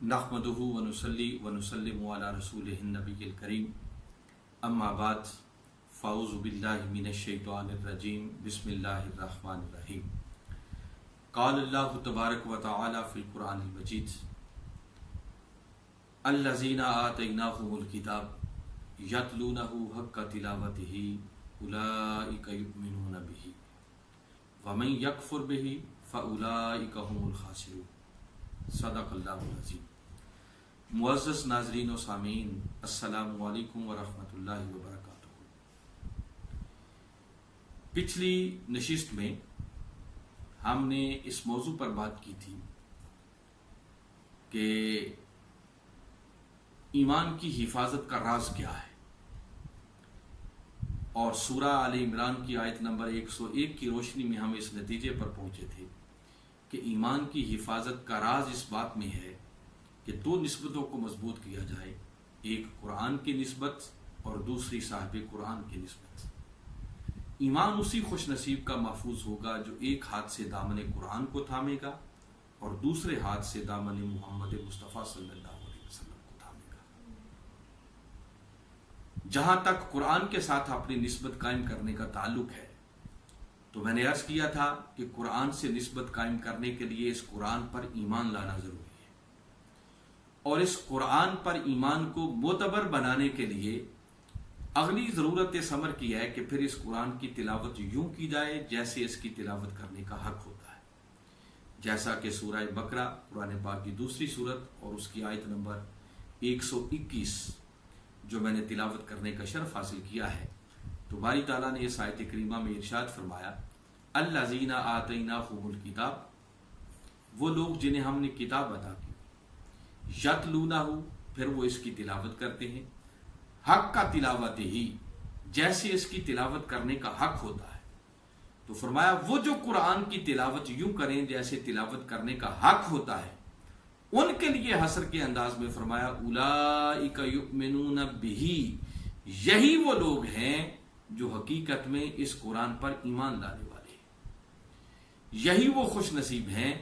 नहमदुहु व नुसल्ली व नुसल्लिमु अला रसूलिहिन नबिय्यिल करीम अम्मा बाद फ़ाऊज़ु बिल्लाहि मिनश शैतानिर रजीम बिस्मिल्लाहिर रहमानिर रहीम। क़ाल अल्लाहु तबारक व तआला फ़िल क़ुरानिल मजीद अल्लज़ीना आतैनाहुमुल किताब यतलूनहु हक़्क़ तिलावतिही उलाइका युमिनून बिही व मन यकफ़ुर बिही फ़उलाइका हुमुल ख़ासिरून। सदक़ल्लाहुल अज़ीम। मुअज़्ज़ज़ नाज़रीन व सामीन, अस्सलामु अलैकुम व रहमतुल्लाहि व बरकातुहू। पिछली नशिस्त में हमने इस मौजू पर बात की थी कि ईमान की हिफाजत का राज क्या है, और सूरा आले इमरान की आयत नंबर 101 की रोशनी में हम इस नतीजे पर पहुंचे थे कि ईमान की हिफाजत का राज इस बात में है कि दो निस्बतों को मजबूत किया जाए, एक कुरान की निस्बत और दूसरी साहिब कुरान की निस्बत। ईमान उसी खुश नसीब का महफूज होगा जो एक हाथ से दामन कुरान को थामेगा और दूसरे हाथ से दामन मोहम्मद मुस्तफ़ा सल्लल्लाहु अलैहि वसल्लम को थामेगा। जहां तक कुरान के साथ अपनी निस्बत कायम करने का ताल्लुक है, तो मैंने अर्ज किया था कि कुरान से निस्बत कायम करने के लिए इस कुरान पर ईमान लाना जरूरी है, और इस कुरान पर ईमान को मोतबर बनाने के लिए अगली जरूरत समर की है कि फिर इस कुरान की तिलावत यूं की जाए जैसे इसकी तिलावत करने का हक होता है। जैसा कि सूरह बकरा कुरान पाक की दूसरी सूरत और उसकी आयत नंबर 121 जो मैंने तिलावत करने का शर्फ हासिल किया है, तो बारी ताला ने इस आयत करीमा में इरशाद फरमाया अल्लज़ीना आतैनाहुमुल किताब, वो लोग जिन्हें हमने किताब अता की, यतलूनहु, फिर वो इसकी तिलावत करते हैं, हक का तिलावत ही, जैसे इसकी तिलावत करने का हक होता है। तो फरमाया वो जो कुरान की तिलावत यूं करें जैसे तिलावत करने का हक होता है, उनके लिए हसर के अंदाज में फरमाया उलाइका युमिनून बिही, यही वो लोग हैं जो हकीकत में इस कुरान पर ईमान लाने वाले हैं। यही वो खुश नसीब हैं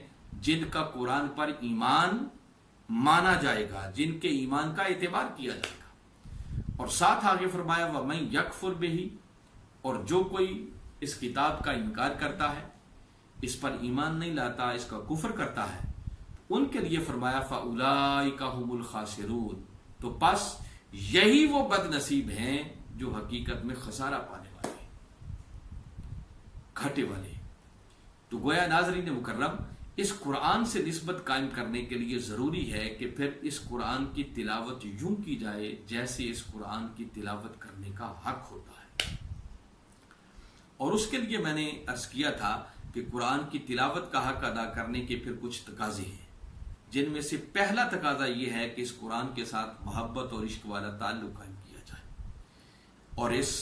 जिनका कुरान पर ईमान माना जाएगा, जिनके ईमान का एतबार किया जाएगा। और साथ आगे फरमाया व मन यकफुर बिही, और जो कोई इस किताब का इनकार करता है, इस पर ईमान नहीं लाता, इसका कुफर करता है, उनके लिए फरमाया फउलाइका हुमुल खासिरून, तो बस यही वो बदनसीब हैं जो हकीकत में खसारा पाने वाले, घाटे वाले। तो गोया नाज़रीन मुकर्रम, इस कुरान से निस्बत कायम करने के लिए जरूरी है कि फिर इस कुरान की तिलावत यूं की जाए जैसे इस कुरान की तिलावत करने का हक होता है। और उसके लिए मैंने अर्ज किया था कि कुरान की तिलावत का हक अदा करने के फिर कुछ तकाजे हैं, जिनमें से पहला तकाजा यह है कि इस कुरान के साथ मोहब्बत और इश्क वाला ताल्लुक कायम किया जाए, और इस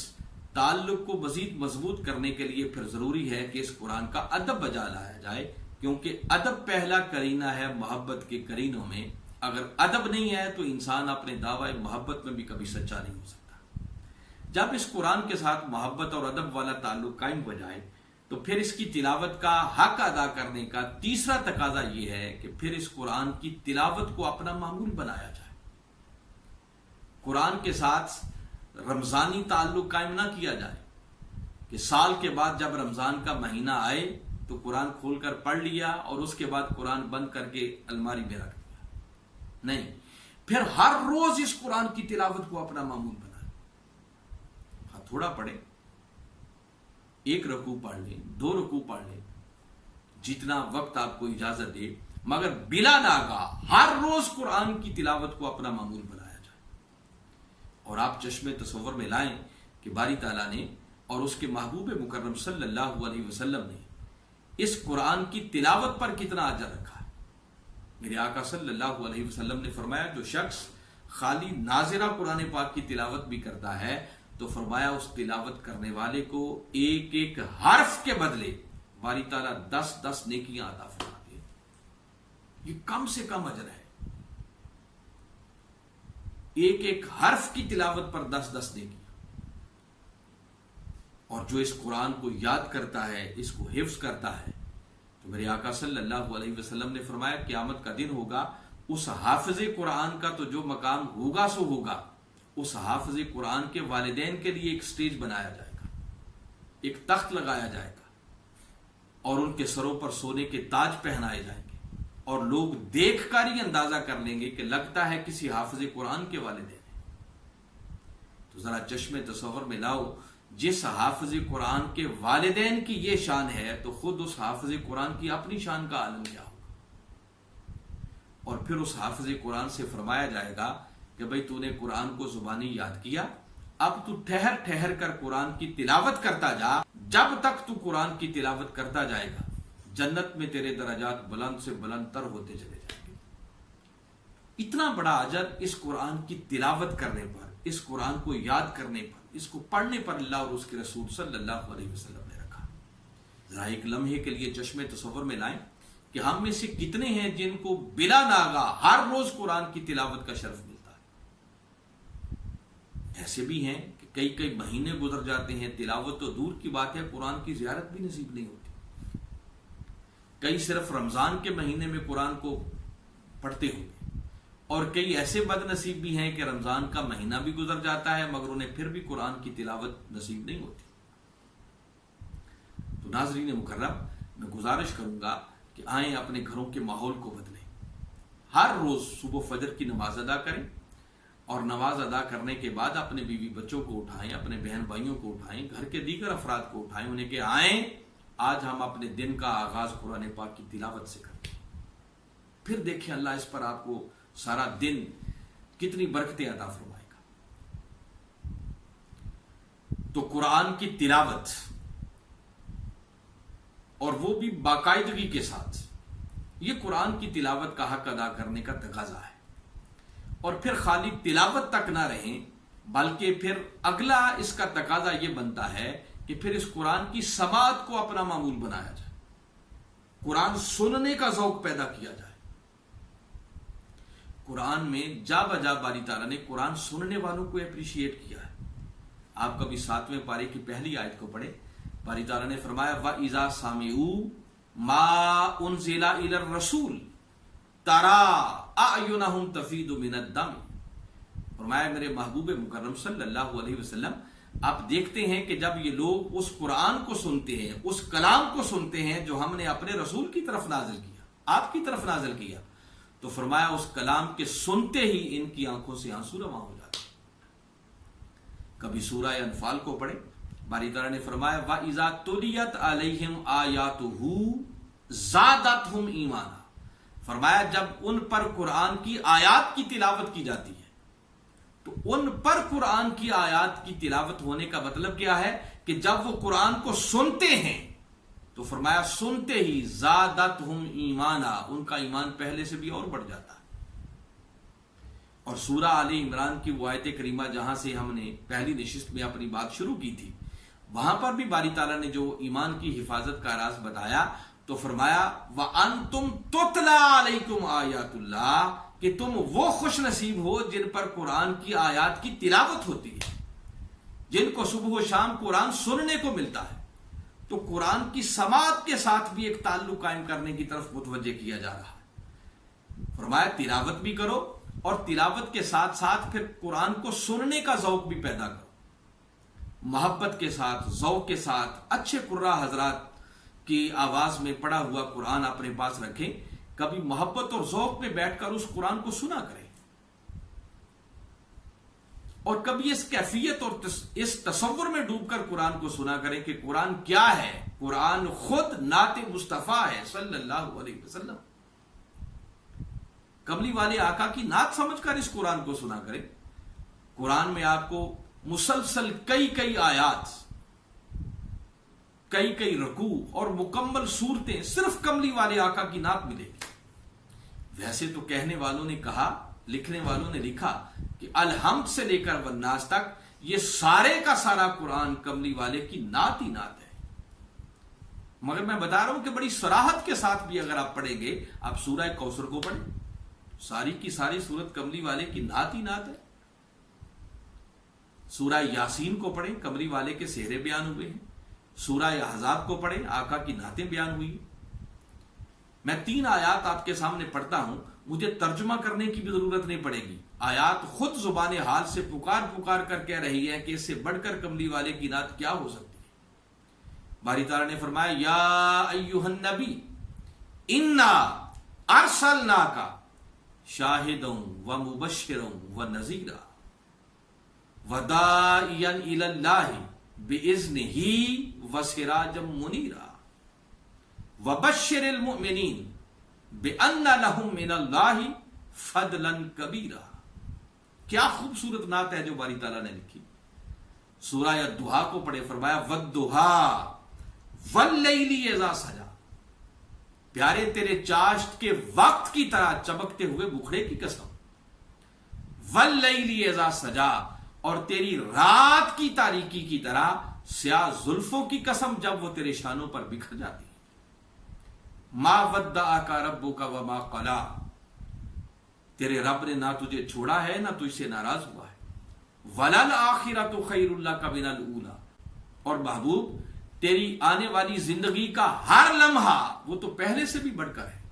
ताल्लुक को मजीद मजबूत करने के लिए फिर जरूरी है कि इस कुरान का अदब बजा लाया जाए, क्योंकि अदब पहला करीना है मोहब्बत के करीनों में। अगर अदब नहीं है तो इंसान अपने दावा मोहब्बत में भी कभी सच्चा नहीं हो सकता। जब इस कुरान के साथ मोहब्बत और अदब वाला ताल्लुक कायम हो जाए, तो फिर इसकी तिलावत का हक अदा करने का तीसरा तकाजा यह है कि फिर इस कुरान की तिलावत को अपना मामूल बनाया जाए। कुरान के साथ रमजानी ताल्लुक कायम ना किया जाए कि साल के बाद जब रमजान का महीना आए तो कुरान खोलकर पढ़ लिया और उसके बाद कुरान बंद करके अलमारी में रख दिया। नहीं, फिर हर रोज इस कुरान की तिलावत को अपना मामूल बनाए। हाँ, थोड़ा पढ़े, एक रकू पढ़ ले, 2 रकू पढ़ ले, जितना वक्त आपको इजाजत दे, मगर बिला नागा हर रोज कुरान की तिलावत को अपना मामूल बनाया जाए। और आप चश्मे तसव्वुर में लाएं कि बारी ताला ने और उसके महबूब मुकर्रम सल्लल्लाहु अलैहि वसल्लम ने इस कुरान की तिलावत पर कितना अजर रखा है। मेरे आका सल्लल्लाहु अलैहि वसल्लम ने फरमाया जो शख्स खाली नाज़िरा कुरान पाक की तिलावत भी करता है, तो फरमाया उस तिलावत करने वाले को एक एक हर्फ के बदले बारी ताला 10-10 नेकियां अता फरमाते हैं। ये कम से कम अजर है, एक एक हर्फ की तिलावत पर 10-10 नेकियां। और जो इस कुरान को याद करता है, इसको हिफ्ज करता है, तो मेरे आका सल्लल्लाहु अलैहि वसल्लम ने फरमाया क़यामत का दिन होगा, उस हाफिज कुरान का तो जो मकाम होगा सो होगा, उस हाफिज कुरान के वालिदैन के लिए एक स्टेज बनाया जाएगा, एक तख्त लगाया जाएगा और उनके सरों पर सोने के ताज पहनाए जाएंगे और लोग देखकर ही अंदाजा कर लेंगे कि लगता है किसी हाफिज कुरान के वालिदैन है। तो जरा चश्मे तसव्वुर में लाओ, जिस हाफिज कुरान के वालिदैन की ये शान है तो खुद उस हाफिज कुरान की अपनी शान का आलम क्या होगा। और फिर उस हाफिज कुरान से फरमाया जाएगा कि भाई तूने कुरान को जुबानी याद किया, अब तू ठहर ठहर कर कुरान की तिलावत करता जा। जब तक तू कुरान की तिलावत करता जाएगा जन्नत में तेरे दराजात बुलंद से बुलंद तर होते चले जाएंगे। इतना बड़ा अजर इस कुरान की तिलावत करने पर, इस कुरान को याद करने पर, इसको पढ़ने पर अल्लाह और उसके रसूल सल्लल्लाहु अलैहि वसल्लम ने रखा। जरा एक लम्हे के लिए चश्मे तसव्वुर में लाएं कि हम में से कितने हैं जिनको बिला नागा हर रोज कुरान की तिलावत का शर्फ मिलता है। ऐसे भी हैं कि कई कई महीने गुजर जाते हैं, तिलावत तो दूर की बात है, कुरान की ज़ियारत भी नसीब नहीं होती। कई सिर्फ रमजान के महीने में कुरान को पढ़ते होंगे और कई ऐसे बदनसीब भी हैं कि रमजान का महीना भी गुजर जाता है मगर उन्हें फिर भी कुरान की तिलावत नसीब नहीं होती। तो नाज़रीन मुकर्रम, मैं गुजारिश करूंगा कि आए अपने घरों के माहौल को बदलें। हर रोज सुबह फजर की नमाज अदा करें और नमाज अदा करने के बाद अपने बीवी बच्चों को उठाएं, अपने बहन भाइयों को उठाएं, घर के दीगर अफराद को उठाएं, उन्हें कि आए आज हम अपने दिन का आगाज कुरान पाक की तिलावत से करते हैं। फिर देखिए अल्लाह इस पर आपको सारा दिन कितनी बरकतें अता फरमाएगा। तो कुरान की तिलावत और वो भी बाकायदगी के साथ, ये कुरान की तिलावत का हक अदा करने का तकाजा है। और फिर खाली तिलावत तक ना रहें बल्कि फिर अगला इसका तकाजा ये बनता है कि फिर इस कुरान की समाअत को अपना मामूल बनाया जाए, कुरान सुनने का ज़ौक़ पैदा किया जाए। कुरान में जा बजा बारी ताला ने कुरान सुनने वालों को अप्रिशिएट किया है। आप कभी 7वें पारे की पहली आयत को पढ़े, बारी ताला ने फरमाया व इज़ा सामिऊ मा उनज़िला इलर रसूल तरा अयुनहुम तफीदु मिनद दम। फरमाया मेरे महबूब मुकर्रम सल्लल्लाहु अलैहि वसल्लम, आप देखते हैं कि जब ये लोग उस कुरान को सुनते हैं, उस कलाम को सुनते हैं जो हमने अपने रसूल की तरफ नाजिल किया, आपकी तरफ नाजिल किया, तो फरमाया उस कलाम के सुनते ही इनकी आंखों से आंसू रवा हो जाते। कभी सूरह अनफाल को पढ़े, बारी ताला ने फरमाया व इज़ा तुलियत अलैहिम आयातुहु ज़ादतहुम ईमाना। फरमाया जब उन पर कुरान की आयात की तिलावत की जाती है तो उन पर कुरान की आयात की तिलावत होने का मतलब क्या है कि जब वो कुरान को सुनते हैं तो फरमाया सुनते ही ज़ादतहुम ईमाना, उनका ईमान पहले से भी और बढ़ जाता है। और सूरह आले इमरान की वो आयत करीमा जहां से हमने पहली नशिस्त में अपनी बात शुरू की थी, वहां पर भी बारी ताला ने जो ईमान की हिफाजत का राज बताया तो फरमाया व अंतुम तुतला अलैकुम आयातुल्लाह, कि तुम वो खुश नसीब हो जिन पर कुरान की आयात की तिलावत होती है, जिनको सुबह व शाम कुरान सुनने को मिलता है। तो कुरान की समाअत के साथ भी एक ताल्लुक कायम करने की तरफ मुतवज्जे किया जा रहा है। फरमाया तिलावत भी करो और तिलावत के साथ साथ फिर कुरान को सुनने का ज़ौक़ भी पैदा करो, मोहब्बत के साथ, ज़ौक़ के साथ। अच्छे कुर्रा हजरात की आवाज में पढ़ा हुआ कुरान अपने पास रखें, कभी मोहब्बत और ज़ौक़ में बैठकर उस कुरान को सुना करें और कभी इस कैफियत और इस तसव्वुर में डूबकर कुरान को सुना करें कि कुरान क्या है। कुरान खुद नाते मुस्तफा है सल्लल्लाहु अलैहि वसल्लम। कमली वाले आका की नात समझकर इस कुरान को सुना करें। कुरान में आपको मुसलसल कई कई आयात, कई कई रकू और मुकम्मल सूरतें सिर्फ कमली वाले आका की नात मिलेगी। वैसे तो कहने वालों ने कहा, लिखने वालों ने लिखा कि अलहम्द से लेकर वन्नास तक ये सारे का सारा कुरान कमली वाले की नात ही नात है। मगर मैं बता रहा हूं कि बड़ी सराहत के साथ भी अगर आप पढ़ेंगे, आप सूरह कौसर को पढ़ें, सारी की सारी सूरत कमली वाले की नात ही नात है। सूरह यासीन को पढ़ें, कमली वाले के सेहरे बयान हुए हैं। सूरह अहज़ाब को पढ़ें, आका की नातें बयान हुई। मैं 3 आयात आपके सामने पढ़ता हूं, मुझे तर्जुमा करने की भी जरूरत नहीं पड़ेगी। आयात खुद जुबान हाल से पुकार पुकार कर कह रही है कि इससे बढ़कर कमली वाले की नात क्या हो सकती है। बारी ताला ने फरमाया, या अय्युहन नबी इन्ना अरसलनाका शाहिदों व मुबश्शिरों व नज़ीरा वदाइयन इलल्लाहि बिइज़्निही व सिराजम मुनीरा वबश्शिरिल मुमिनीन बिअन्ना लहुम मिनल्लाहि फदलन कबीरा। क्या खूबसूरत नात है जो बारी ताला ने लिखी। सूरह दुहा को पढ़े, फरमाया वद्दुहा वल्लैली इज़ा सजा, प्यारे तेरे चाश्त के वक्त की तरह चमकते हुए मुखड़े की कसम, वल्लैली इज़ा सजा, और तेरी रात की तारीकी की तरह स्याह जुल्फों की कसम जब वो तेरे शानों पर बिखर जाती है। मा वद्दाअका रब्बुका व मा क़ला, तेरे रब ने ना तुझे छोड़ा है ना तुझसे नाराज हुआ है। वलल आखिरतु खैरुल लका मिनल ऊला, और महबूब तेरी आने वाली जिंदगी का हर लम्हा वो तो पहले से भी बढ़कर है।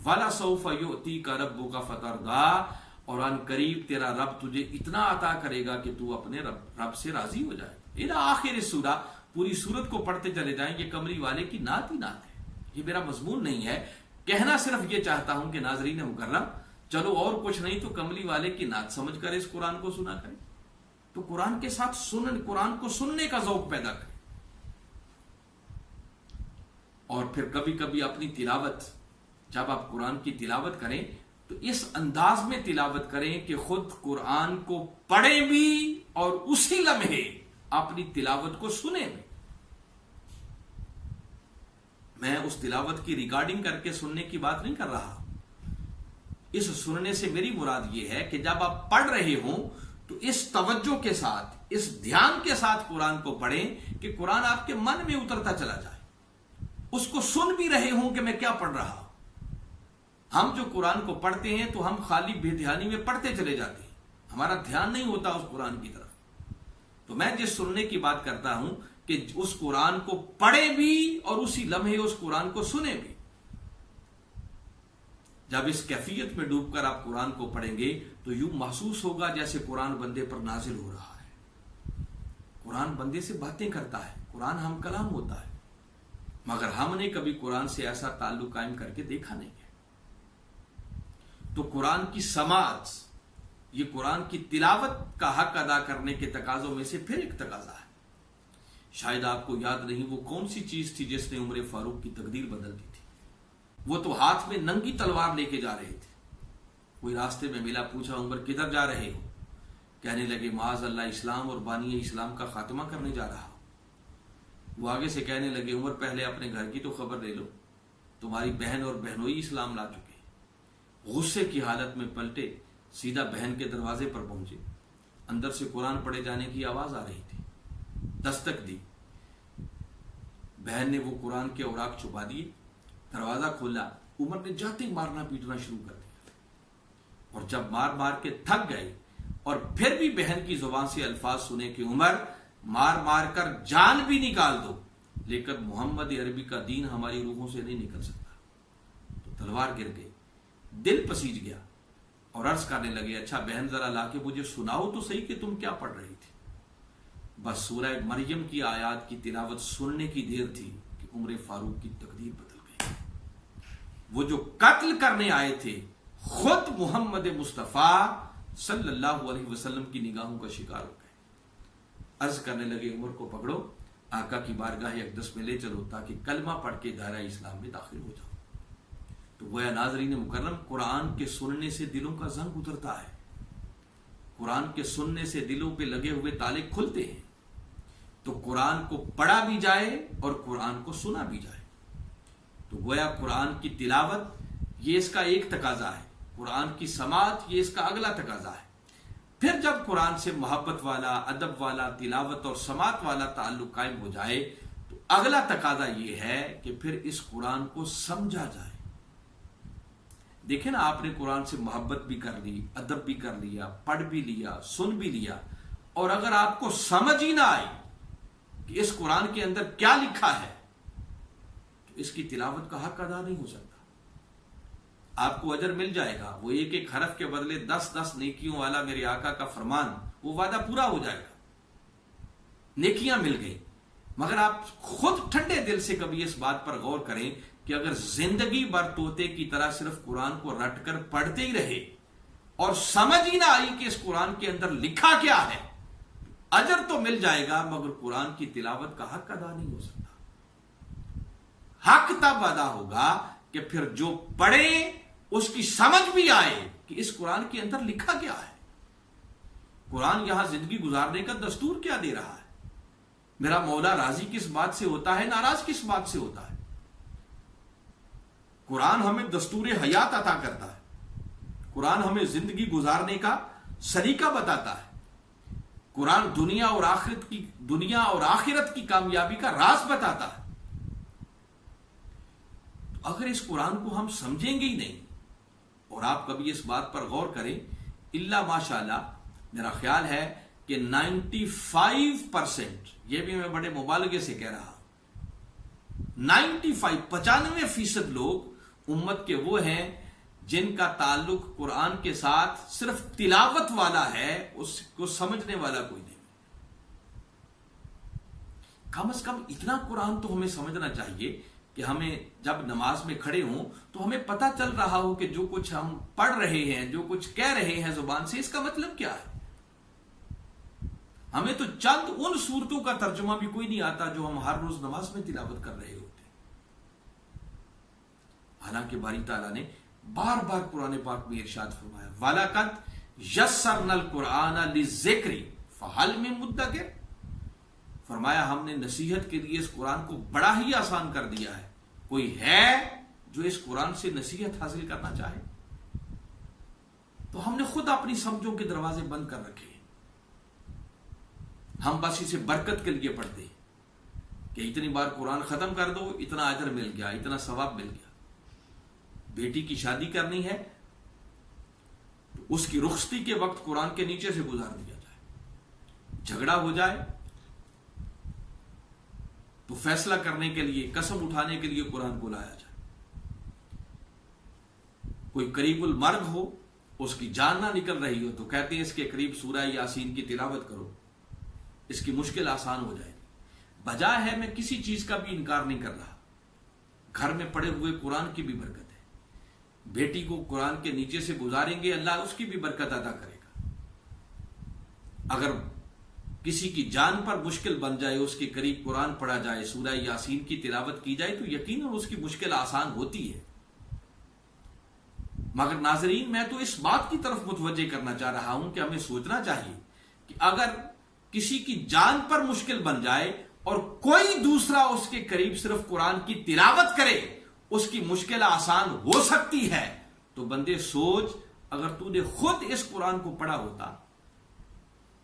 वला सौफ युतीका रब्बुका फतरदा, और अन करीब तेरा रब तुझे इतना अता करेगा कि तू अपने रब से राजी हो जाए। इला आखिर सूरा, पूरी सूरत को पढ़ते चले जाएं। ये कमरी वाले की नात ही नात है, ये मेरा मजमून नहीं है। कहना सिर्फ ये चाहता हूं कि नाजरीन मुकर्रम, चलो और कुछ नहीं तो कमली वाले की नात समझ कर इस कुरान को सुना करें, तो कुरान के साथ कुरान को सुनने का ज़ौक़ पैदा करें। और फिर कभी कभी अपनी तिलावत, जब आप कुरान की तिलावत करें तो इस अंदाज में तिलावत करें कि खुद कुरान को पढ़े भी और उसी लम्हे अपनी तिलावत को सुने भी। मैं उस तिलावत की रिकॉर्डिंग करके सुनने की बात नहीं कर रहा। इस सुनने से मेरी मुराद यह है कि जब आप पढ़ रहे हो तो इस तवज्जो के साथ, इस ध्यान के साथ कुरान को पढ़ें कि कुरान आपके मन में उतरता चला जाए। उसको सुन भी रहे हो कि मैं क्या पढ़ रहा हूं। हम जो कुरान को पढ़ते हैं तो हम खाली बेध्यानी में पढ़ते चले जाते हैं, हमारा ध्यान नहीं होता उस कुरान की तरफ। तो मैं जिस सुनने की बात करता हूं कि उस कुरान को पढ़े भी और उसी लम्हे उस कुरान को सुने भी। जब इस कैफियत में डूबकर आप कुरान को पढ़ेंगे तो यूं महसूस होगा जैसे कुरान बंदे पर नाजिल हो रहा है। कुरान बंदे से बातें करता है, कुरान हम कलाम होता है, मगर हमने कभी कुरान से ऐसा ताल्लुक कायम करके देखा नहीं है। तो कुरान की समात, ये कुरान की तिलावत का हक अदा करने के तकाजों में से फिर एक तकाजा है। शायद आपको याद नहीं वो कौन सी चीज थी जिसने उमर फारूक की तकदीर बदल दी थी। वो तो हाथ में नंगी तलवार लेके जा रहे थे। कोई रास्ते में मिला, पूछा उमर किधर जा रहे हो? कहने लगे माज अल्लाह इस्लाम और बानी इस्लाम का खात्मा करने जा रहा हूं। वो आगे से कहने लगे उमर पहले अपने घर की तो खबर ले लो, तुम्हारी बहन और बहनोई इस्लाम ला चुके। गुस्से की हालत में पलटे, सीधा बहन के दरवाजे पर पहुंचे। अंदर से कुरान पढ़े जाने की आवाज आ रही थी। दस्तक दी, बहन ने वो कुरान के औराक छुपा दिए, दरवाजा खोला। उमर ने जाते ही मारना पीटना शुरू कर दिया। और जब मार मार के थक गए और फिर भी बहन की जुबान से अल्फाज सुने कि उमर मार मार कर जान भी निकाल दो, लेकिन मोहम्मद अरबी का दीन हमारी रूहों से नहीं निकल सकता, तो तलवार गिर गई। दिल पसीज गया और अर्ज करने लगे, अच्छा बहन जरा लाके मुझे सुनाओ तो सही कि तुम क्या पढ़ रही थी। बस सूरह मरियम की आयत की तिलावत सुनने की देर थी कि उमर फारूक की तकदीर बदल गई। वो जो कत्ल करने आए थे खुद मोहम्मद मुस्तफा सल्लल्लाहु अलैहि वसल्लम की निगाहों का शिकार हो गए। अर्ज करने लगे उमर को पकड़ो, आका की बारगाह अक़दस में ले चलो ताकि कलमा पढ़ के दायरा इस्लाम में दाखिल हो जाओ। तो गोया नाज़रीन मुकर्रम, कुरान के सुनने से दिलों का जंग उतरता है। कुरान के सुनने से दिलों पे लगे हुए ताले खुलते हैं। तो कुरान को पढ़ा भी जाए और कुरान को सुना भी जाए। तो गोया कुरान की तिलावत ये इसका एक तकाजा है, कुरान की समात ये इसका अगला तकाजा है। फिर जब कुरान से मोहब्बत वाला, अदब वाला, तिलावत और समात वाला ताल्लुक कायम हो जाए तो अगला तकाजा ये है कि फिर इस कुरान को समझा जाए। देखें ना, आपने कुरान से मोहब्बत भी कर ली, अदब भी कर लिया, पढ़ भी लिया, सुन भी लिया, और अगर आपको समझ ही ना आए कि इस कुरान के अंदर क्या लिखा है तो इसकी तिलावत का हक अदा नहीं हो सकता। आपको अजर मिल जाएगा। वो एक एक हरफ के बदले 10-10 नेकियों वाला मेरे आका का फरमान, वो वादा पूरा हो जाएगा, नेकियां मिल गई। मगर आप खुद ठंडे दिल से कभी इस बात पर गौर करें कि अगर जिंदगी भर तोते की तरह सिर्फ कुरान को रटकर पढ़ते ही रहे और समझ ही ना आई कि इस कुरान के अंदर लिखा क्या है, अजर तो मिल जाएगा मगर कुरान की तिलावत का हक अदा नहीं हो सकता। हक तब अदा होगा कि फिर जो पढ़े उसकी समझ भी आए कि इस कुरान के अंदर लिखा क्या है, कुरान यहां जिंदगी गुजारने का दस्तूर क्या दे रहा है, मेरा मौला राजी किस बात से होता है, नाराज किस बात से होता है। कुरान हमें दस्तूर हयात अता करता है, कुरान हमें जिंदगी गुजारने का सलीका बताता है, कुरान दुनिया और आखिरत की कामयाबी का राज बताता है। तो अगर इस कुरान को हम समझेंगे ही नहीं, और आप कभी इस बात पर गौर करें, इल्ला माशाअल्लाह मेरा ख्याल है कि 95%, यह भी मैं बड़े मुबालगे से कह रहा, 95% लोग उम्मत के वो हैं जिनका ताल्लुक कुरान के साथ सिर्फ तिलावत वाला है, उसको समझने वाला कोई नहीं। कम से कम इतना कुरान तो हमें समझना चाहिए कि हमें जब नमाज में खड़े हों तो हमें पता चल रहा हो कि जो कुछ हम पढ़ रहे हैं, जो कुछ कह रहे हैं जुबान से, इसका मतलब क्या है। हमें तो चंद उन सूरतों का तर्जुमा भी कोई नहीं आता जो हम हर रोज नमाज में तिलावत कर रहे होते। हालांकि बारी ताला ने बार बार कुरान पाक में इरशाद फरमाया, वलक़द यस्सरनल कुरान लिज़िक्रि फहल मिन मुद्दकिर, फरमाया हमने नसीहत के लिए इस कुरान को बड़ा ही आसान कर दिया है, कोई है जो इस कुरान से नसीहत हासिल करना चाहे। तो हमने खुद अपनी समझों के दरवाजे बंद कर रखे हैं। हम बस इसे बरकत के लिए पढ़ते हैं कि इतनी बार कुरान खत्म कर दो, इतना अजर मिल गया, इतना सवाब मिल गया। बेटी की शादी करनी है तो उसकी रुखसती के वक्त कुरान के नीचे से गुजार दिया जाए, झगड़ा हो जाए तो फैसला करने के लिए, कसम उठाने के लिए कुरान को लाया जाए। कोई करीबुल मर्ग हो, उसकी जान ना निकल रही हो तो कहते हैं इसके करीब सूरह यासीन की तिलावत करो, इसकी मुश्किल आसान हो जाएगी। बजाय है मैं किसी चीज का भी इनकार नहीं कर रहा, घर में पड़े हुए कुरान की भी बरकत है। बेटी को कुरान के नीचे से गुजारेंगे, अल्लाह उसकी भी बरकत अदा करेगा। अगर किसी की जान पर मुश्किल बन जाए, उसके करीब कुरान पढ़ा जाए, सूरह यासीन की तिलावत की जाए, तो यकीनन उसकी मुश्किल आसान होती है। मगर नाजरीन, मैं तो इस बात की तरफ मुतवज्जे करना चाह रहा हूं कि हमें सोचना चाहिए कि अगर किसी की जान पर मुश्किल बन जाए और कोई दूसरा उसके करीब सिर्फ कुरान की तिलावत करे, उसकी मुश्किल आसान हो सकती है। तो बंदे सोच, अगर तूने खुद इस कुरान को पढ़ा होता,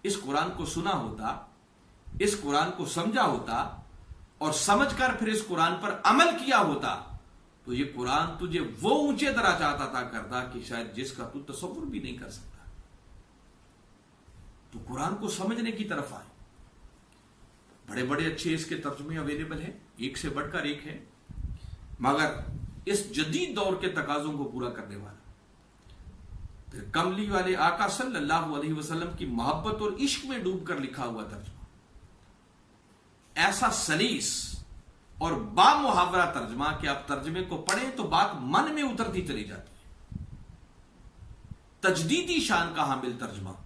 इस कुरान को सुना होता, इस कुरान को समझा होता और समझकर फिर इस कुरान पर अमल किया होता, तो ये कुरान तुझे वो ऊंचे दराजात अता करता कि शायद जिसका तू तसव्वुर भी नहीं कर सकता। तो कुरान को समझने की तरफ आए। बड़े बड़े अच्छे इसके तर्जुमे अवेलेबल हैं, एक से बढ़कर एक है, मगर इस जदीद दौर के तकाजों को पूरा करने वाला, फिर कमली वाले आका सल्लल्लाहु अलैहि वसल्लम की मोहब्बत और इश्क में डूबकर लिखा हुआ तर्जुमा, ऐसा सलीस और बामुहावरा तर्जुमा कि आप तर्जुमे को पढ़ें तो बात मन में उतरती चली जाती है। तजदीदी शान का हामिल तर्जुमा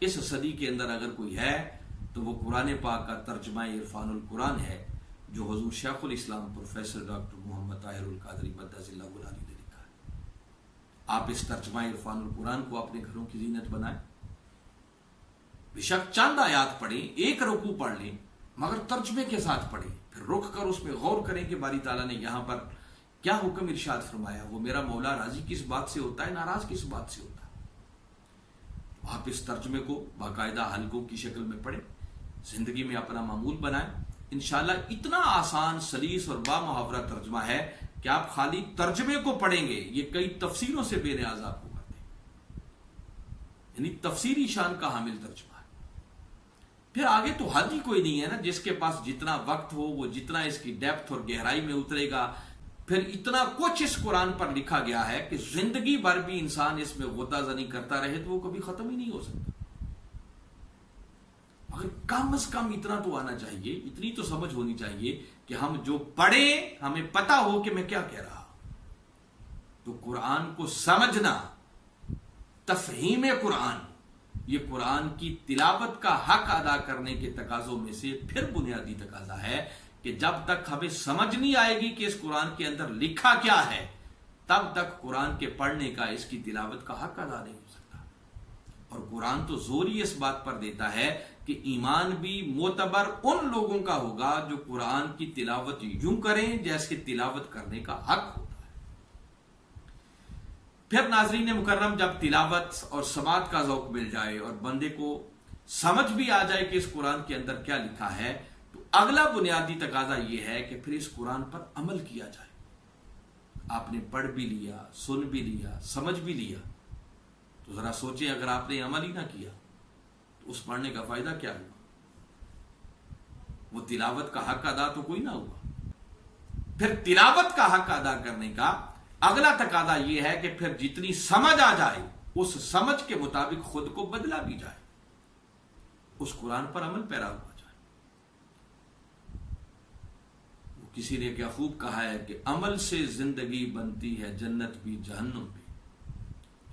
इस सदी के अंदर अगर कोई है तो वो कुरान पाक का तर्जुमा इरफानुल कुरान है, जो हुजूर शेखुल इस्लाम प्रोफेसर डॉक्टर मोहम्मद ताहिरुल कादरी मद्दाजिल्लाहु अली ने लिखा है। आप इस तर्जुमा इरफानुल कुरान को अपने घरों की जीनत बनाएं। बेशक चंद आयात पढ़ें, एक रुकू पढ़ लें, मगर तर्जुमे के साथ पढ़ें, फिर रुक कर उसमें गौर करें कि बारी ताला ने यहां पर क्या हुक्म इरशाद फरमाया, वो मेरा मौला राजी किस बात से होता है, नाराज किस बात से होता है। आप इस तर्जुमे को बाकायदा हलकों की शक्ल में पढ़ें, जिंदगी में अपना मामूल बनाएं। इंशाअल्लाह इतना आसान, सलीस और बामुहावरा तर्जुमा है कि आप खाली तर्जुमे को पढ़ेंगे, ये कई तफसीरों से बेनियाज आपको कर दें, यानी तफसीरी शान का हामिल तर्जुमा है। फिर आगे तो हद ही कोई नहीं है ना, जिसके पास जितना वक्त हो वो जितना इसकी डेप्थ और गहराई में उतरेगा, फिर इतना कुछ इस कुरान पर लिखा गया है कि जिंदगी भर भी इंसान इसमें गोताजनी करता रहे तो वो कभी खत्म ही नहीं हो सकता। मगर कम से कम इतना तो आना चाहिए, इतनी तो समझ होनी चाहिए कि हम जो पढ़े हमें पता हो कि मैं क्या कह रहा। तो कुरान को समझना, तफहीम कुरान, ये कुरान की तिलावत का हक अदा करने के तकाजों में से फिर बुनियादी तकाजा है कि जब तक हमें समझ नहीं आएगी कि इस कुरान के अंदर लिखा क्या है, तब तक कुरान के पढ़ने का, इसकी तिलावत का हक अदा नहीं हो सकता। और कुरान तो जोर ही इस बात पर देता है कि ईमान भी मोतबर उन लोगों का होगा जो कुरान की तिलावत यूं करें जैसे तिलावत करने का हक होता है। फिर नाजरीन मुकर्रम, जब तिलावत और समात का ज़ौक़ मिल जाए और बंदे को समझ भी आ जाए कि इस कुरान के अंदर क्या लिखा है, तो अगला बुनियादी तकाजा यह है कि फिर इस कुरान पर अमल किया जाए। आपने पढ़ भी लिया, सुन भी लिया, समझ भी लिया, तो जरा सोचें अगर आपने अमल ही ना किया तो उस पढ़ने का फायदा क्या हुआ? वो तिलावत का हक अदा तो कोई ना हुआ। फिर तिलावत का हक अदा करने का अगला तकादा यह है कि फिर जितनी समझ आ जाए उस समझ के मुताबिक खुद को बदला भी जाए, उस कुरान पर अमल पैरा हुआ जाए। वो किसी ने क्या खूब कहा है कि अमल से जिंदगी बनती है जन्नत भी जहन्नुम भी,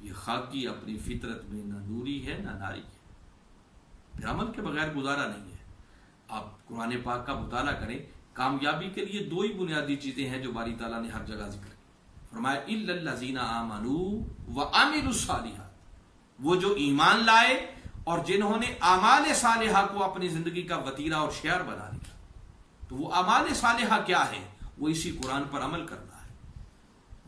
ये खाकी अपनी फितरत में ना नूरी है ना नारी है। फिर अमल के बगैर गुजारा नहीं है। आप कुरान पाक का मुताला करें, कामयाबी के लिए दो ही बुनियादी चीजें हैं जो बारी ताला ने हर जगह जिक्र की। फरमाया इल्लल्लज़ीना आमनू व अमिलुस सालिहात, वो जो ईमान लाए और जिन्होंने आमाल सालिहा को अपनी जिंदगी का वतीरा और शियार बना लिया। तो वो आमाल सालिहा क्या है? वो इसी कुरान पर अमल करना है।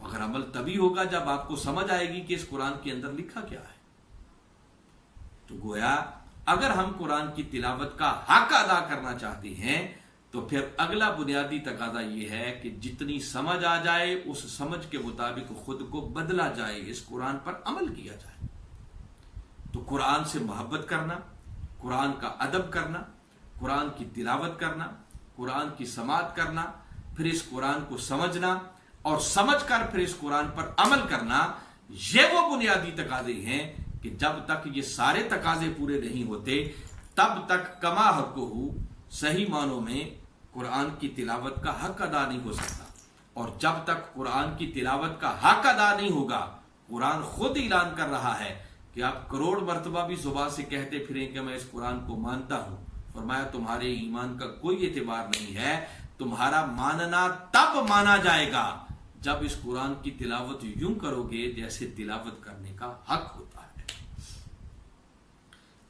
मगर अमल तभी होगा जब आपको समझ आएगी कि इस कुरान के अंदर लिखा क्या है। तो गोया अगर हम कुरान की तिलावत का हक अदा करना चाहते हैं तो फिर अगला बुनियादी तकाजा यह है कि जितनी समझ आ जाए उस समझ के मुताबिक खुद को बदला जाए, इस कुरान पर अमल किया जाए। तो कुरान से मोहब्बत करना, कुरान का अदब करना, कुरान की तिलावत करना, कुरान की समात करना, फिर इस कुरान को समझना और समझकर फिर इस कुरान पर अमल करना, ये वो बुनियादी तकाजे हैं कि जब तक ये सारे तकाजे पूरे नहीं होते तब तक कमा हक़्क़ुहु, सही मानों में कुरान की तिलावत का हक अदा नहीं हो सकता। और जब तक कुरान की तिलावत का हक अदा नहीं होगा, कुरान खुद ऐलान कर रहा है कि आप करोड़ मर्तबा भी जुबान से कहते फिरें कि मैं इस कुरान को मानता हूं, फरमाया तुम्हारे ईमान का कोई एतबार नहीं है। तुम्हारा मानना तब माना जाएगा जब इस कुरान की तिलावत यूं करोगे जैसे तिलावत करने का हक होता है।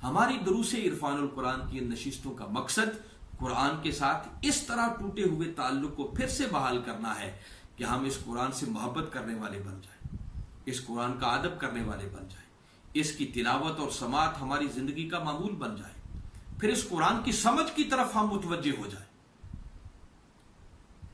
हमारी दुरूस इरफानुल कुरान की नशिस्तों का मकसद कुरान के साथ इस तरह टूटे हुए ताल्लुक को फिर से बहाल करना है कि हम इस कुरान से मोहब्बत करने वाले बन जाए, इस कुरान का अदब करने वाले बन जाए, इसकी तिलावत और समात हमारी जिंदगी का मामूल बन जाए, फिर इस कुरान की समझ की तरफ हम मुतवज्जे हो जाए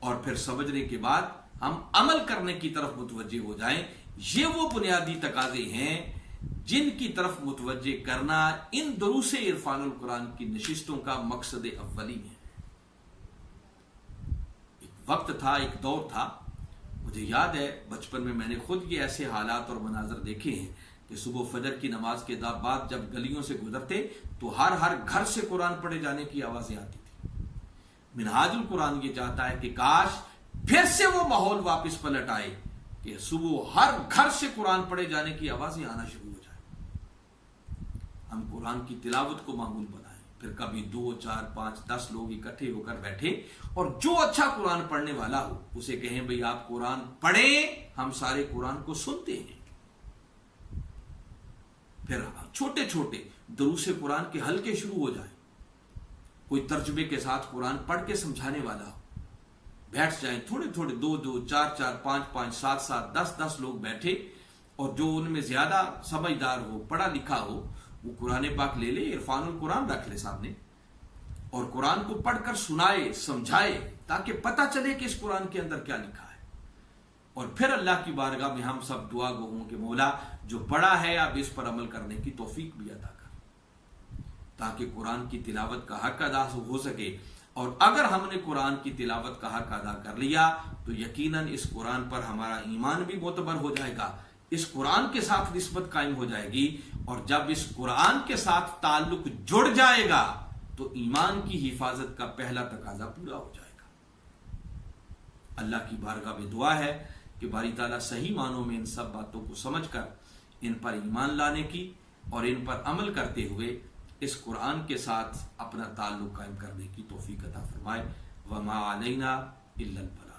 और फिर समझने के बाद हम अमल करने की तरफ मुतवज्जे हो जाएं। ये वो बुनियादी तकाजे हैं जिनकी तरफ मुतवज्जे करना इन दुरूस इरफानुल कुरान की नशिस्तों का मकसद अव्वली है। एक वक्त था, एक दौर था, मुझे याद है बचपन में मैंने खुद ये ऐसे हालात और मनाजर देखे हैं कि सुबह फजर की नमाज के बाद जब गलियों से गुजरते तो हर घर से कुरान पढ़े जाने की आवाजें आती थी। मिनहाजुल कुरान ये चाहता है कि काश फिर से वो माहौल वापस पलट आए कि सुबह हर घर से कुरान पढ़े जाने की आवाजें आना शुरू हो जाए। हम कुरान की तिलावत को मामूल बनाएं, फिर कभी 2, 4, 5, 10 लोग इकट्ठे होकर बैठे और जो अच्छा कुरान पढ़ने वाला हो उसे कहें भाई आप कुरान पढ़ें, हम सारे कुरान को सुनते हैं। फिर छोटे छोटे दुरूस कुरान के हल्के शुरू हो जाए, कोई तर्जुमे के साथ कुरान पढ़ के समझाने वाला हो, बैठ जाएं थोड़े थोड़े 2-2, 4-4, 5-5, 7-7, 10-10 लोग बैठे और जो उनमें ज्यादा समझदार हो, पढ़ा लिखा हो, वो कुरान पाक ले ले, इरफानुल कुरान रख ले सामने और कुरान को पढ़कर सुनाए, समझाए, ताकि पता चले कि इस कुरान के अंदर क्या लिखा है। और फिर अल्लाह की बारगाह में हम सब दुआ गो हों कि मौला जो पढ़ा है आप इस पर अमल करने की तौफीक भी अता कर, ताकि कुरान की तिलावत का हक अदा हो सके। और अगर हमने कुरान की तिलावत का हक अदा कर लिया तो यकीनन इस कुरान पर हमारा ईमान भी मोतबर हो जाएगा, इस कुरान के साथ निस्बत कायम हो जाएगी। और जब इस कुरान के साथ ताल्लुक जुड़ जाएगा तो ईमान की हिफाजत का पहला तकाजा पूरा हो जाएगा। अल्लाह की बारगाह में दुआ है कि बारी ताला सही मानों में इन सब बातों को समझकर इन पर ईमान लाने की और इन पर अमल करते हुए इस कुरान के साथ अपना ताल्लुक कायम करने की तौफीक अता फरमाए। वमा अलैना इल्लल बलाग।